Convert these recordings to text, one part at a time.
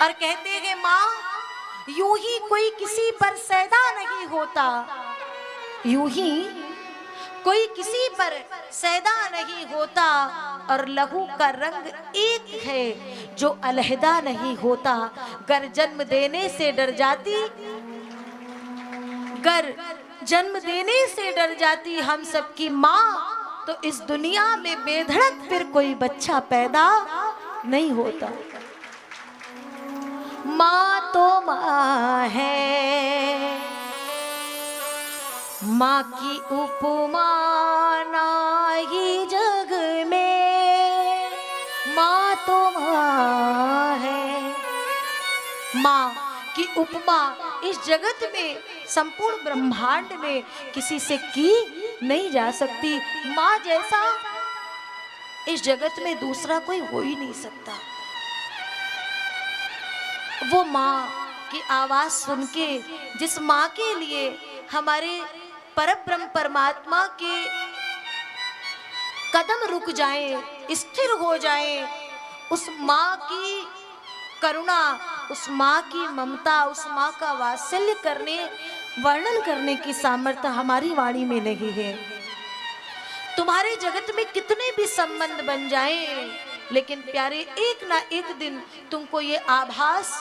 और कहते हैं माँ, यूं ही कोई किसी पर सैदा नहीं होता, यूं ही कोई किसी पर सैदा नहीं होता, और लहू का रंग एक है जो अलहदा नहीं होता। गर जन्म देने से डर जाती, गर जन्म देने से डर जाती हम सबकी माँ, तो इस दुनिया में बेधड़क फिर कोई बच्चा पैदा नहीं होता। माँ तो माँ है, माँ की उपमा नाही जग में, माँ तो माँ है। माँ की उपमा इस जगत में, संपूर्ण ब्रह्मांड में किसी से की नहीं जा सकती। माँ जैसा इस जगत में दूसरा कोई हो ही नहीं सकता। वो माँ की आवाज सुन के, जिस माँ के लिए हमारे परब्रह्म परमात्मा के कदम रुक जाएं, स्थिर हो जाएं, उस माँ की करुणा, उस माँ की ममता, उस माँ का वात्सल्य करने, वर्णन करने की सामर्थ्य हमारी वाणी में नहीं है। तुम्हारे जगत में कितने भी संबंध बन जाएं, लेकिन प्यारे एक ना एक दिन तुमको ये आभास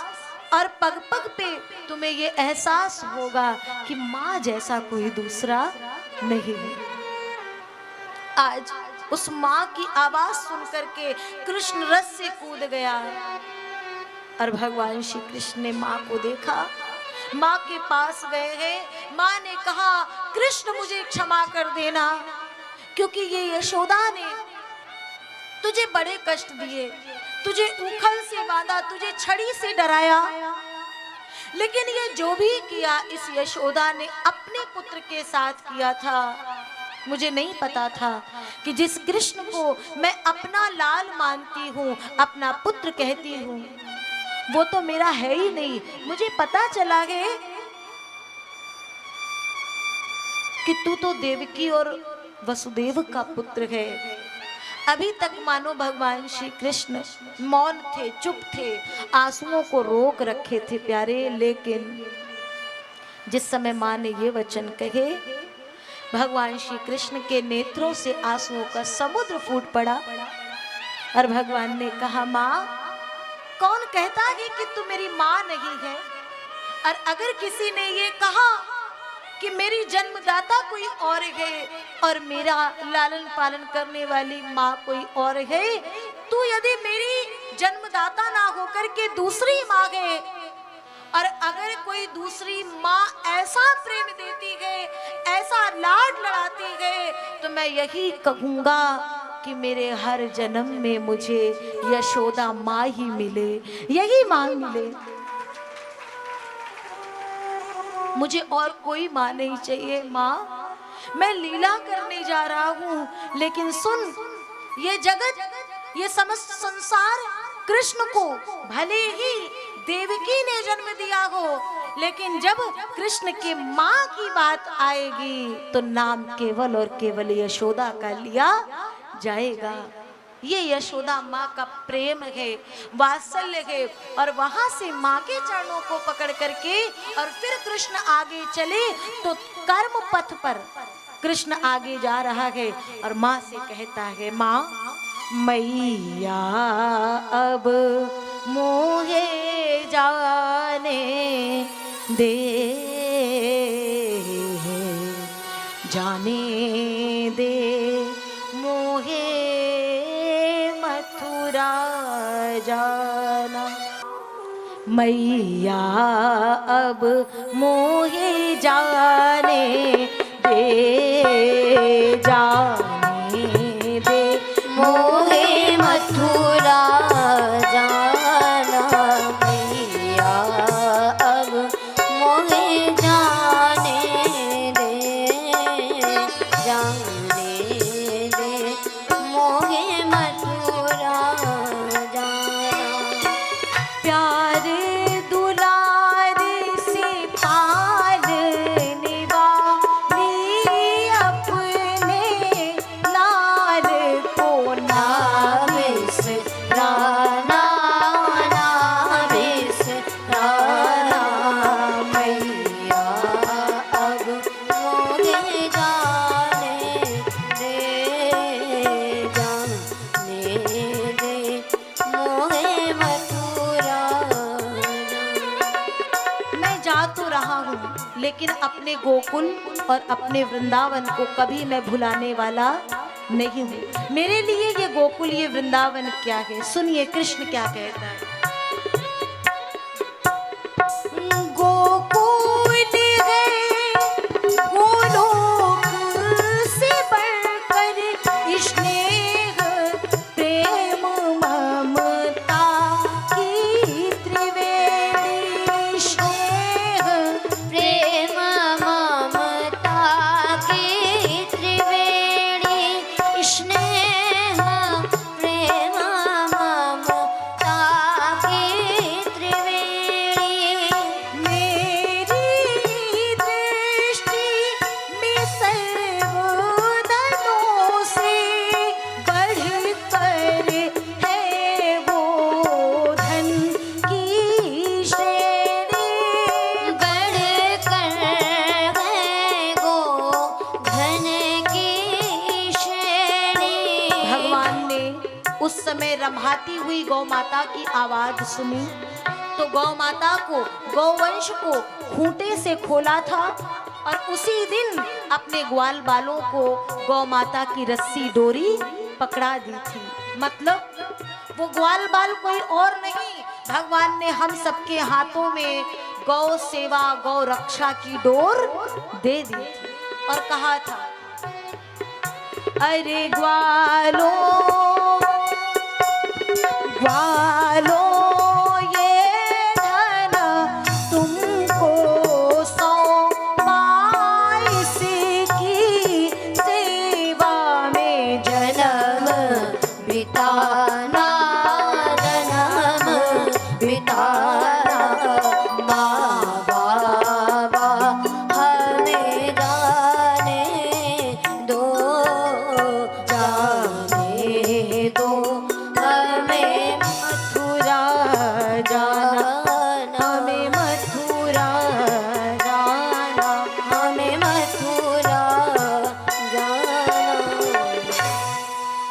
और पग पग पे तुम्हें ये एहसास होगा कि माँ जैसा कोई दूसरा नहीं है। आज उस माँ की आवाज सुन करके कृष्ण रस से कूद गया, और भगवान श्री कृष्ण ने माँ को देखा, माँ के पास गए हैं। माँ ने कहा, कृष्ण मुझे क्षमा कर देना, क्योंकि ये यशोदा ने तुझे बड़े कष्ट दिए, तुझे उखल से बांधा, तुझे छड़ी से डराया, लेकिन ये जो भी किया इस यशोदा ने अपने पुत्र के साथ किया था। मुझे नहीं पता था कि जिस कृष्ण को मैं अपना लाल मानती हूँ, अपना पुत्र कहती हूँ, वो तो मेरा है ही नहीं। मुझे पता चला है कि तू तो देवकी और वसुदेव का पुत्र है। अभी तक मानो भगवान श्री कृष्ण मौन थे, चुप थे, आंसुओं को रोक रखे थे प्यारे। लेकिन जिस समय माँ ने ये वचन कहे, भगवान श्री कृष्ण के नेत्रों से आंसुओं का समुद्र फूट पड़ा, और भगवान ने कहा, माँ, कौन कहता है कि तू मेरी माँ नहीं है? और अगर किसी ने ये कहा कि मेरी जन्मदाता कोई और है और मेरा लालन पालन करने वाली माँ कोई और है, तू यदि मेरी जन्मदाता ना होकर के दूसरी माँ है, और अगर कोई दूसरी माँ ऐसा प्रेम देती है, ऐसा लाड लड़ाती है, तो मैं यही कहूँगा कि मेरे हर जन्म में मुझे यशोदा माँ ही मिले, यही माँ मिले, मुझे और कोई माँ नहीं चाहिए। माँ, मैं लीला करने जा रहा हूँ, लेकिन सुन, ये जगत, ये समस्त संसार कृष्ण को भले ही देवकी ने जन्म दिया हो, लेकिन जब कृष्ण के माँ की बात आएगी तो नाम केवल और केवल यशोदा का लिया जाएगा। ये यशोदा माँ का प्रेम है, वात्सल्य है, और वहां से माँ के चरणों को पकड़ करके और फिर कृष्ण आगे चले तो कर्म पथ पर कृष्ण आगे जा रहा है, और माँ से कहता है, माँ, मैया अब मोहे जाने दे, जाने दे मोहे मथुरा जाना। मैया अब मोहे जाने दे, जाने दे मोहे मथुरा जाना। मैया अब मोहे जाने दे, जाने दे मोहे मथुरा जाना। प्यार दुलार से पालने वाली अपने लेकिन अपने गोकुल और अपने वृंदावन को कभी मैं भुलाने वाला नहीं हूँ। मेरे लिए ये गोकुल, ये वृंदावन क्या है? सुनिए कृष्ण क्या कहता है। गोकुल है गोलोक से बढ़कर स्नेह प्रेम ममता की त्रिवेणी, स्नेह प्रेम ममता की त्रिवेणी, स्नेह प्रेम ममता की त्रिवेणी। मेरी दृष्टि में सर्वधनों से बढ़कर है वो धन की श्रेणी, बढ़कर है गो धन की श्रेणी। भगवान ने उस समय रम्हाती हुई गौ माता की आवाज सुनी तो गौ माता को, गौवंश को खूंटे से खोला था और उसी दिन अपने ग्वाल बालों को गौ माता की रस्सी डोरी पकड़ा दी थी। मतलब वो ग्वाल बाल कोई और नहीं, भगवान ने हम सबके हाथों में गौ सेवा, गौ रक्षा की डोर दे दी थी और कहा था, अरे ग्वालों